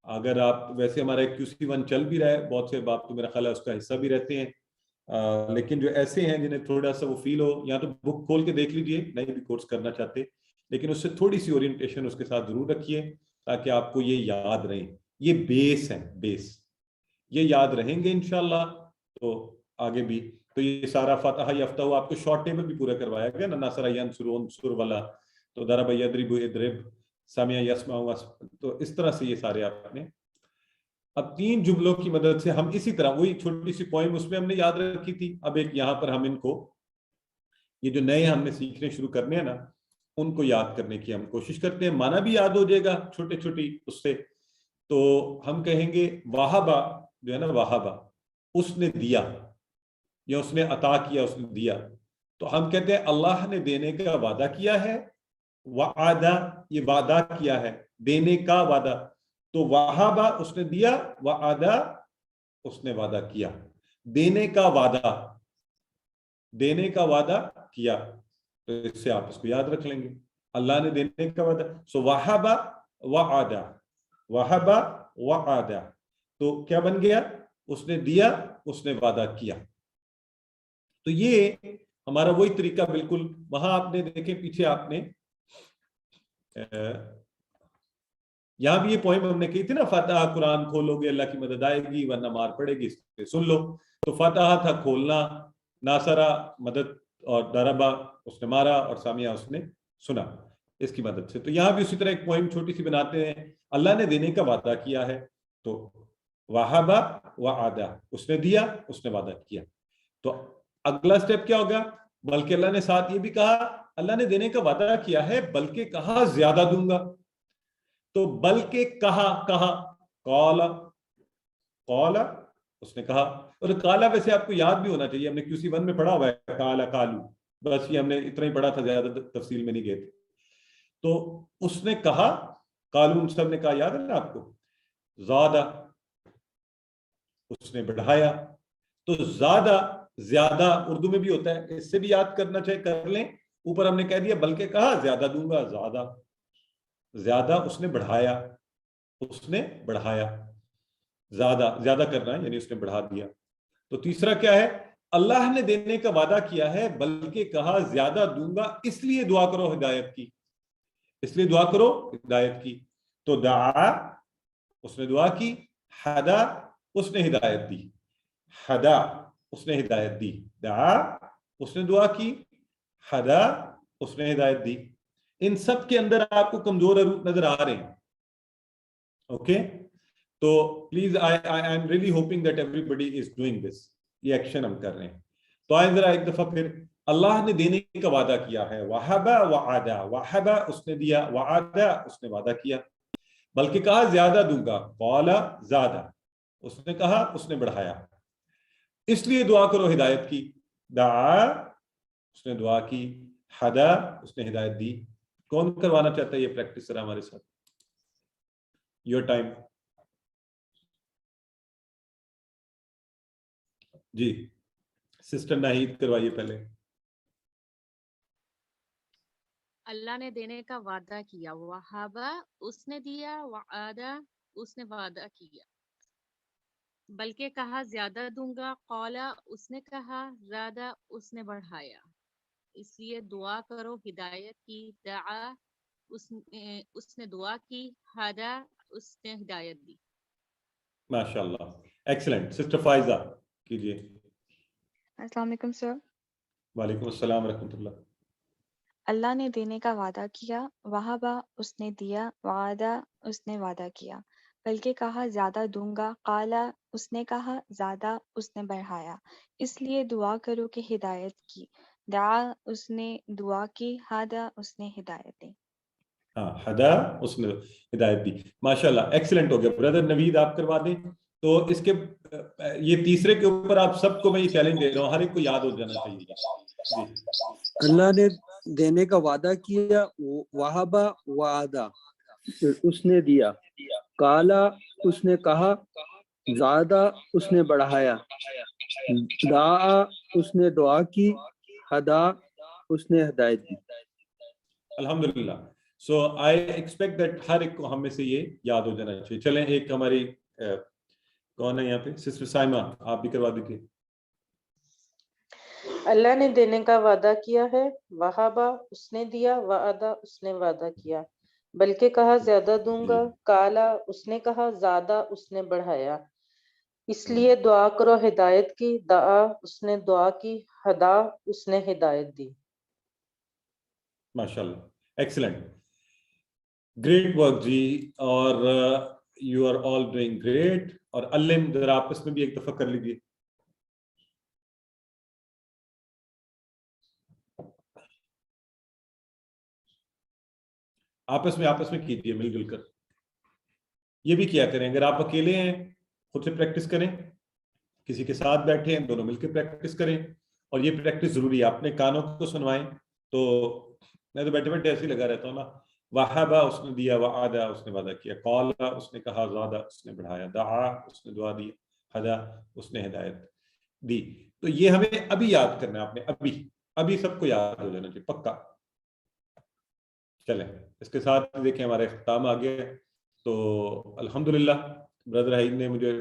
اگر آپ ویسے ہمارا QC1 چل بھی رہا ہے, بہت سے باپ تو میرا خیال ہے اس کا حصہ بھی رہتے ہیں, لیکن جو ایسے ہیں جنہیں تھوڑا سا وہ فیل ہو, یا تو بک کھول کے دیکھ لیجئے, نہیں بھی کورس کرنا چاہتے, لیکن اس سے تھوڑی سی اورینٹیشن اس کے ساتھ ضرور رکھیے تاکہ آپ کو یہ یاد رہیں. یہ بیس ہے, بیس, یہ یاد رہیں گے انشاءاللہ تو آگے بھی. تو یہ سارا فاتحہ یفتحو آپ کو شارٹ ٹیبل بھی پورا کروایا گیا نا, ناصر ینصر انصر والا, تو ضرب یضرب اضرب, سمع یسمع, تو اس طرح سے یہ سارے آپ نے. اب 3 جملوں کی مدد سے ہم اسی طرح وہی چھوٹی سی پوائم اس میں ہم نے یاد رکھی تھی, اب ایک یہاں پر ہم ان کو یہ جو نئے ہم نے سیکھنے شروع کرنے ہیں نا, ان کو یاد کرنے کی ہم کوشش کرتے ہیں. معنی بھی یاد ہو جائے گا چھوٹے چھوٹی اس سے. تو ہم کہیں گے وہابا جو ہے نا, وہابا اس نے دیا, یا اس نے عطا کیا, اس نے دیا. تو ہم کہتے ہیں اللہ نے دینے کا وعدہ کیا ہے, وعدہ یہ وعدہ کیا ہے, دینے کا وعدہ. تو وہابا اس نے دیا, وعدہ اس نے وعدہ کیا, دینے کا وعدہ, دینے کا وعدہ کیا. تو اس سے آپ اس کو یاد رکھ لیں گے, اللہ نے دینے کا وعدہ. سو وہابا وعدہ, وہابا وعدہ, تو کیا بن گیا, اس نے دیا, اس نے وعدہ کیا. تو یہ ہمارا وہی طریقہ بالکل. وہاں آپ نے دیکھیں پیچھے آپ نے یہاں بھی یہ پوائم ہم نے کی تھی نا, فاتحہ قرآن کھولو گے اللہ کی مدد آئے گی, ورنہ مار پڑے گی, اس سے سن لو. تو فاتحہ تھا کھولنا, ناصرہ مدد, اور ضربہ اس نے مارا, اور سامعہ اس نے سنا اس کی مدد سے. تو یہاں بھی اسی طرح ایک پوائم چھوٹی سی بناتے ہیں, اللہ نے دینے کا وعدہ کیا ہے, تو وہابا وعدہ, اس نے دیا, اس نے وعدہ کیا. تو اگلا سٹیپ کیا ہوگا, بلکہ اللہ نے ساتھ یہ بھی کہا, اللہ نے دینے کا وعدہ کیا ہے, بلکہ کہا زیادہ دوں گا. تو بلکہ کہا قال, قال اس نے کہا. اور قالا ویسے آپ کو یاد بھی ہونا چاہیے, ہم نے QC1 میں پڑھا ہوا ہے قال قالو, بس یہ ہم نے اتنا ہی پڑھا تھا, زیادہ تفصیل میں نہیں گئے تھے. تو اس نے کہا, قالون سب نے کہا, یاد ہے نا آپ کو, زیادہ اس نے بڑھایا. تو زیادہ, زیادہ اردو میں بھی ہوتا ہے, اس سے بھی یاد کرنا چاہے کر لیں. اوپر ہم نے کہہ دیا بلکہ کہا زیادہ دوں گا, زیادہ, زیادہ اس نے بڑھایا, اس نے بڑھایا, زیادہ, زیادہ کرنا ہے یعنی اس نے بڑھا دیا. تو تیسرا کیا ہے, اللہ نے دینے کا وعدہ کیا ہے, بلکہ کہا زیادہ دوں گا, اس لیے دعا کرو ہدایت کی, اس لیے دعا کرو ہدایت کی. تو دعا اس نے دعا کی, ہدا اس نے ہدایت دی, ہدا اس نے ہدایت دی, دعا اس نے دعا کی, ہدا اس نے ہدایت دی. ان سب کے اندر آپ کو کمزور عروج نظر آ رہے ہیں. اوکے, تو please I am really hoping that everybody is doing this. یہ ایکشن ہم کر رہے ہیں. تو آئیں ذرا ایک دفعہ پھر اللہ نے دینے کا وعدہ کیا ہے. وہبا وعدا, وہبا اس نے دیا, وعدا اس نے وعدہ کیا, بلکہ کہا زیادہ دوں گا. قال زیادہ اس نے کہا, اس نے بڑھایا. اس لیے دعا کرو ہدایت کی. دعا اس نے دعا کی, ہدا اس نے ہدایت دی. کون کروانا چاہتا ہے یہ پریکٹس ذرا ہمارے ساتھ؟ Your time. جی سسٹر ناہید کروائیے پہلے. اللہ نے دینے کا وعدہ کیا. وہابا اس نے دیا, وعدہ اس نے وعدہ کیا, بلکہ کہا زیادہ دوں گا. قولا اس نے کہا, زیادہ اس نے بڑھایا. اس لیے دعا کرو ہدایت کی. دعا اس نے دعا کی. ہدا اس نے ہدایت دی. ماشاء اللہ, ایکسلنٹ. سسٹر فائزہ کیجیے. السلام علیکم سر. وعلیکم السلام ورحمۃ اللہ. اللہ نے دینے کا وعدہ کیا. وہابا اس نے دیا. وعدہ اس نے وعدہ کیا, بلکہ کہا زیادہ دوں گا. قالا اس نے کہا, زیادہ اس نے بڑھایا. اس لیے دعا کرو کہ ہدایت کی. دعا اس نے دعا کی. ہدا اس نے ہدایت دی. ہاں, ہدا اس نے ہدایت دی. ماشاءاللہ, ایکسلنٹ ہو گیا. بردر نوید آپ کروا دیں. تو اس کے یہ تیسرے کے اوپر آپ سب کو میں یہ چیلنج دے رہا ہوں, ہر ایک کو یاد ہو جانا چاہیے. جی. اللہ نے دینے کا وعدہ کیا. وہابا وعدہ اس نے دیا. کالا اس نے کہا. زیادہ اس نے بڑھایا. دعا اس نے دعا کی. ہدا اس نے ہدایت دی. الحمدللہ. سو آئی ایکسپیکٹ دیٹ ہر ایک کو ہم میں سے یہ یاد ہو جانا چاہیے. چلیں ایک ہماری کون ہے یہاں پہ, سسٹر سائمہ, آپ بھی کروا دیجیے. اللہ نے دینے کا وعدہ کیا ہے. وہابا اس نے دیا. وعدہ اس نے وعدہ کیا, بلکہ کہا زیادہ دوں گا. کالا اس نے کہا. زیادہ اس نے بڑھایا. اس لیے دعا کرو ہدایت کی. دعا اس نے دعا کی. ہدا اس نے ہدایت دی. ماشاءاللہ, ایکسلنٹ, گریٹ ورک جی. اور you are all doing great. اور علم ذرا آپس میں بھی ایک دفعہ کر لیجیے. آپس میں کیجیے مل جل کر. یہ بھی کیا کریں, اگر آپ اکیلے ہیں خود سے پریکٹس کریں, کسی کے ساتھ بیٹھے ہیں دونوں مل کے پریکٹس کریں. اور یہ پریکٹس ضروری ہے, اپنے کانوں کو سنوائیں. تو میں تو بیٹھے بیٹھے ایسے ہی لگا رہتا ہوں نا. وہابا اس نے دیا. وعدہ اس نے وعدہ کیا. قالا اس نے کہا. زیادہ اس نے بڑھایا. دعا اس نے دعا دی. ہدا اس نے ہدایت دی. تو یہ ہمیں ابھی یاد کرنا ہے. آپ نے ابھی سب کو یاد ہو جانا چاہیے پکا. چلیں اس کے ساتھ دیکھیں ہمارا اختتام آ گیا. تو الحمدللہ برادر حید نے مجھے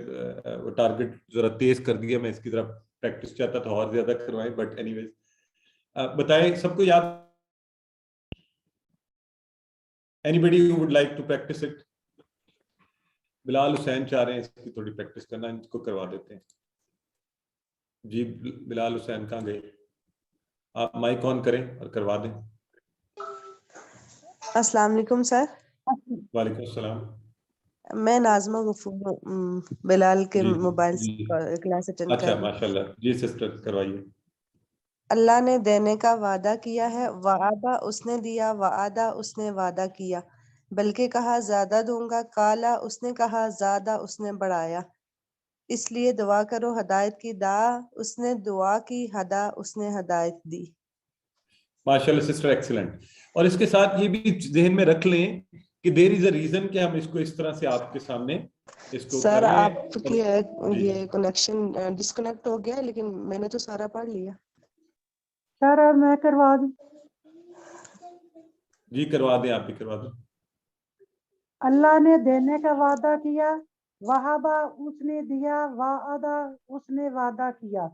وہ ٹارگٹ ذرا تیز کر دیا. میں اس کی طرف پریکٹس چاہتا تھا اور زیادہ کروائیں, بٹ اینی ویز بتائیں سب کو یاد. Anybody who would like to practice it? بلال حسین چاہ رہے ہیں اس کی تھوڑی پریکٹس کرنا, ان کو کروا دیتے ہیں. جی بلال حسین کہاں گئے؟ آپ مائک آن کریں اور کروا دیں. السلام علیکم سر. وعلیکم السلام. میں ناظمہ غفور بلال کے موبائل سے کلاس اٹینڈ کر رہی ہوں. اچھا ماشاءاللہ. جی سسٹر کروائیے. اللہ نے دینے کا وعدہ کیا ہے. وعدہ اس نے دیا. وعدہ اس نے وعدہ کیا, بلکہ کہا زیادہ دوں گا. کالا اس نے کہا. زیادہ اس نے بڑھایا. اس لیے دعا کرو ہدایت کی. دعا اس نے دعا کی. ہدا اس نے ہدایت دی. ماشاءاللہ سسٹر, ایکسلنٹ. اور اس کے ساتھ یہ بھی ذہن میں رکھ لیں کہ دیر از اے ریزن کہ ہم اس کو اس طرح سے آپ کے سامنے اس کو سر آپ کی یہ کنیکشن ڈسکنیکٹ ہو گیا, لیکن میں نے تو سارا پڑھ لیا. سر اور میں کروا دوں. جی کروا دیں, آپ بھی کروا دیں. اللہ نے دینے کا وعدہ کیا. وہابا اس نے دیا. وعدہ اس نے وعدہ کیا,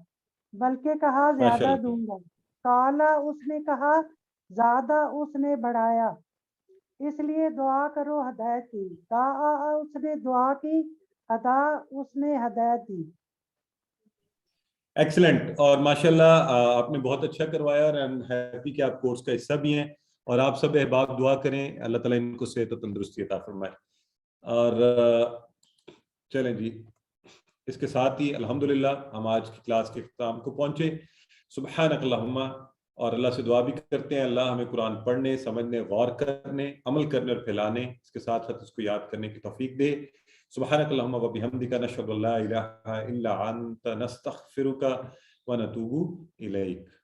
بلکہ کہا زیادہ دوں گا. کالا اس نے کہا. زیادہ اس نے بڑھایا. اس لیے دعا کرو ہدایت کی. دعا اس نے دعا کی. ہدا اس نے ہدایت دی. ایکسلنٹ. اور ماشاءاللہ آپ نے بہت اچھا کروایا, اور آئی ایم ہیپی کہ آپ کورس کا حصہ بھی ہیں. اور آپ سب احباب دعا کریں اللہ تعالیٰ ان کو صحت و تندرستی عطا فرمائے. اور چلیں جی اس کے ساتھ ہی الحمدللہ ہم آج کی کلاس کے اختتام کو پہنچے. سبحانک اللہم اور اللہ سے دعا بھی کرتے ہیں اللہ ہمیں قرآن پڑھنے، سمجھنے، غور کرنے، عمل کرنے اور پھیلانے، اس کے ساتھ ساتھ اس کو یاد کرنے کی توفیق دے۔ سبحانک اللہم و بحمدک، نشہد ان لا الہ الا انت، نستغفرک و نتوب الیک۔